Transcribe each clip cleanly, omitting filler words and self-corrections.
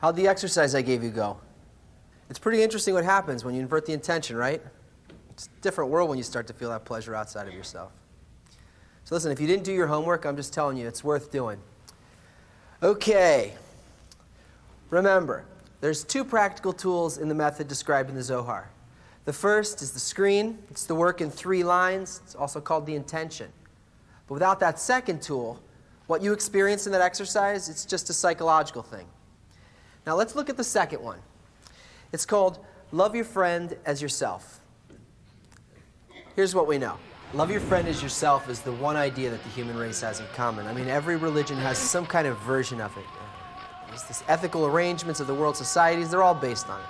How'd the exercise I gave you go? It's pretty interesting what happens when you invert the intention, right? It's a different world when you start to feel that pleasure outside of yourself. So listen, if you didn't do your homework, I'm just telling you, it's worth doing. Okay. Remember, there's two practical tools in the method described in the Zohar. The first is the screen. It's the work in 3 lines. It's also called the intention. But without that second tool, what you experience in that exercise, it's just a psychological thing. Now let's look at the second one. It's called love your friend as yourself. Here's what we know. Love your friend as yourself is the one idea that the human race has in common. I mean, every religion has some kind of version of it. There's this ethical arrangements of the world societies, they're all based on it.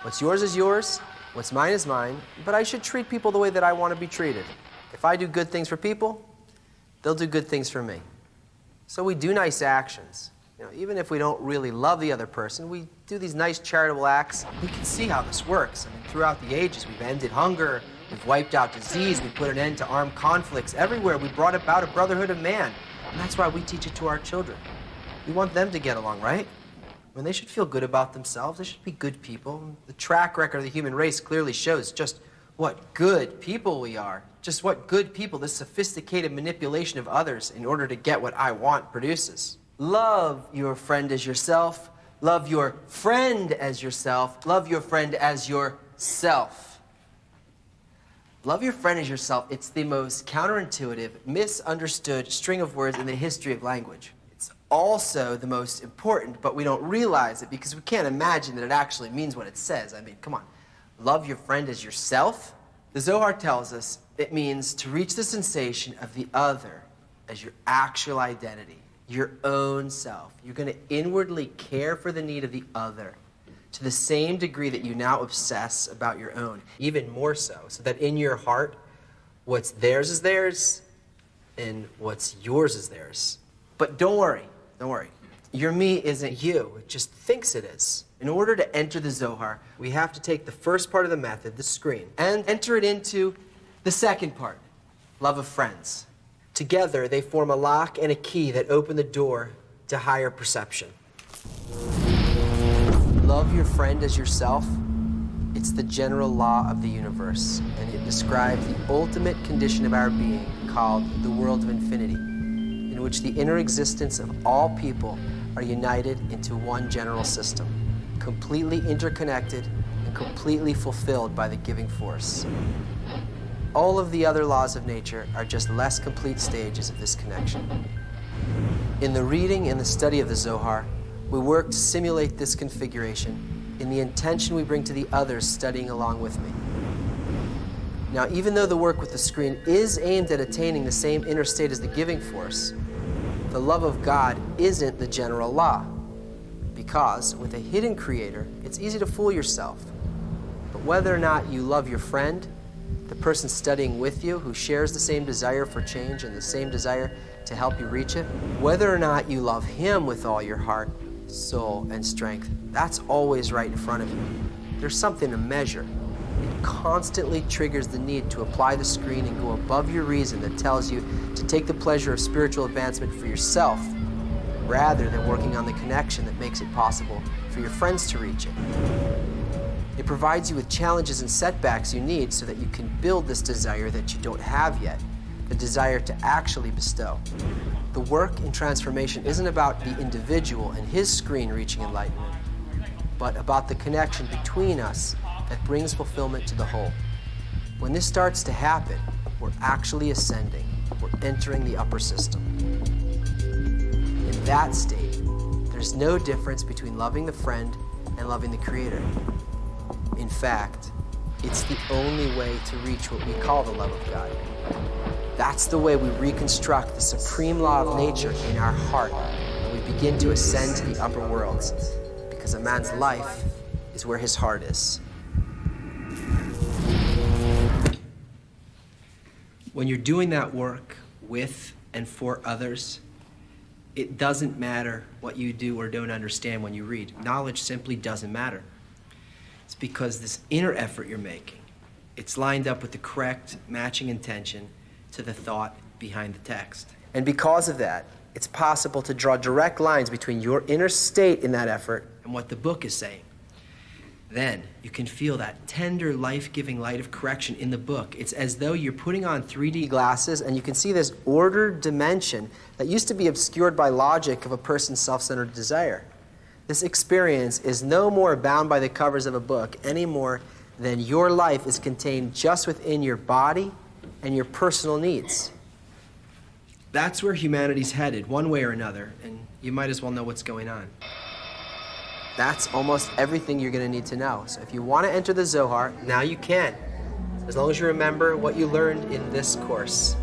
What's yours is yours, what's mine is mine, but I should treat people the way that I want to be treated. If I do good things for people, they'll do good things for me. So we do nice actions. You know, even if we don't really love the other person, we do these nice charitable acts. We can see how this works. I mean, throughout the ages, we've ended hunger, we've wiped out disease, we put an end to armed conflicts. Everywhere, we brought about a brotherhood of man. And that's why we teach it to our children. We want them to get along, right? When they should feel good about themselves, they should be good people. The track record of the human race clearly shows just what good people we are. Just what good people this sophisticated manipulation of others in order to get what I want produces. Love your friend as yourself. Love your friend as yourself. Love your friend as yourself. Love your friend as yourself. It's the most counterintuitive, misunderstood string of words in the history of language. It's also the most important, but we don't realize it because we can't imagine that it actually means what it says. I mean, come on. Love your friend as yourself? The Zohar tells us it means to reach the sensation of the other as your actual identity, your own self. You're going to inwardly care for the need of the other to the same degree that you now obsess about your own, even more so that in your heart, what's theirs is theirs and what's yours is theirs. But don't worry. Your me isn't you. It just thinks it is. In order to enter the Zohar, we have to take the first part of the method, the screen, and enter it into the second part, love of friends. Together, they form a lock and a key that open the door to higher perception. Love your friend as yourself. It's the general law of the universe, and it describes the ultimate condition of our being called the world of infinity, in which the inner existence of all people are united into one general system, completely interconnected and completely fulfilled by the giving force. All of the other laws of nature are just less complete stages of this connection. In the reading and the study of the Zohar, we work to simulate this configuration in the intention we bring to the others studying along with me. Now, even though the work with the screen is aimed at attaining the same inner state as the giving force, the love of God isn't the general law. Because with a hidden creator, it's easy to fool yourself. But whether or not you love your friend, the person studying with you who shares the same desire for change and the same desire to help you reach it, whether or not you love him with all your heart, soul, and strength, that's always right in front of you. There's something to measure. It constantly triggers the need to apply the screen and go above your reason that tells you to take the pleasure of spiritual advancement for yourself rather than working on the connection that makes it possible for your friends to reach it. It provides you with challenges and setbacks you need so that you can build this desire that you don't have yet, the desire to actually bestow. The work in transformation isn't about the individual and his screen reaching enlightenment, but about the connection between us that brings fulfillment to the whole. When this starts to happen, we're actually ascending. We're entering the upper system. In that state, there's no difference between loving the friend and loving the Creator. In fact, it's the only way to reach what we call the love of God. That's the way we reconstruct the supreme law of nature in our heart, and we begin to ascend to the upper worlds, because a man's life is where his heart is. When you're doing that work with and for others, it doesn't matter what you do or don't understand when you read. Knowledge simply doesn't matter. It's because this inner effort you're making, it's lined up with the correct matching intention to the thought behind the text. And because of that, it's possible to draw direct lines between your inner state in that effort and and what the book is saying. Then you can feel that tender, life-giving light of correction in the book. It's as though you're putting on 3D glasses and you can see this ordered dimension that used to be obscured by logic of a person's self-centered desire. This experience is no more bound by the covers of a book any more than your life is contained just within your body and your personal needs. That's where humanity's headed, one way or another, and you might as well know what's going on. That's almost everything you're going to need to know. So if you want to enter the Zohar, now you can, as long as you remember what you learned in this course.